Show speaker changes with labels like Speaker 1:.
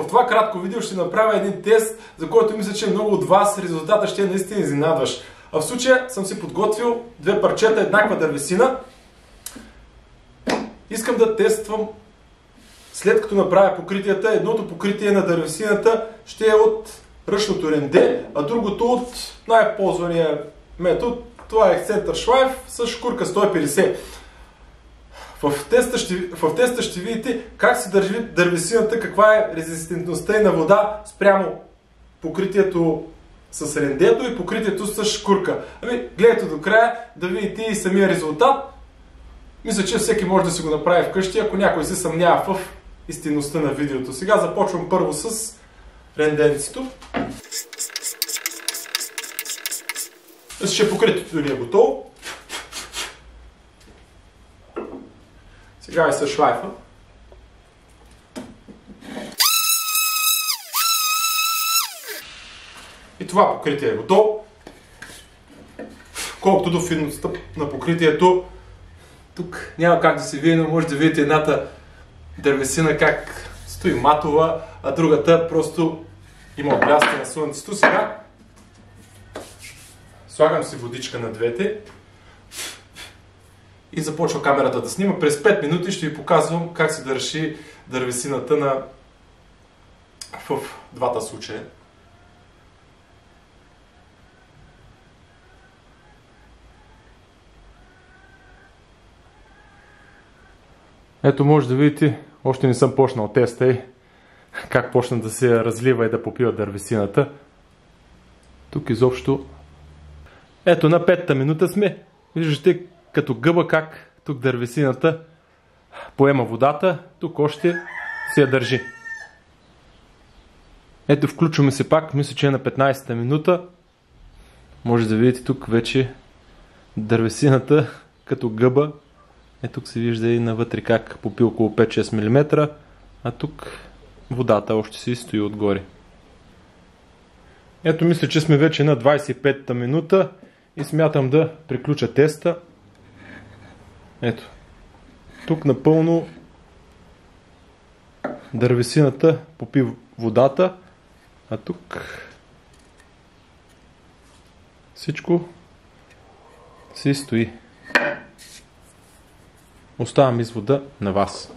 Speaker 1: В това кратко видео ще направя един тест, за който мисля, че много от вас резултата ще е наистина изненадващ. А в случая съм си подготвил две парчета еднаква дървесина. Искам да тествам, след като направя покритията. Едното покритие на дървесината ще е от ръчното ренде, а другото от най-ползвания метод. Това е Eccentric Schleif с шкурка 150. В теста ще видите как се държи дървесината, каква е резистентността и на вода спрямо покритието с рендето и покритието с шкурка. Гледайте до края да видите и самия резултат. Мисля, че всеки може да си го направи вкъщи, ако някой се съмнява в истинността на видеото. Сега започвам първо с ренденцето. Мисля, че покритието дори е готово. Сега е с шлайфа. И това покритие е готово. Колкото до финността на покритието, тук няма как да се види, но може да видите едната дървесина как стои матова, а другата просто има бляска на слънцето. Сега слагам си водичка на двете и започва камерата да снима. През 5 минути ще ви показвам как се държи дървесината в двата случая. Ето може да видите, още не съм почнал теста и как почна да се разлива и да попива дървесината. Тук изобщо... Ето на 5-та минута сме. Виждате като гъба как тук дървесината поема водата, тук още се я държи. Ето включваме се пак, мисля, че е на 15-та минута. Може да видите тук вече дървесината като гъба. Тук се вижда и навътре как попи около 5-6 мм, а тук водата още си стои отгоре. Ето мисля, че сме вече на 25-та минута и смятам да приключа теста. Ето, тук напълно дървесината попи водата, а тук всичко си стои. Оставам извода на вас.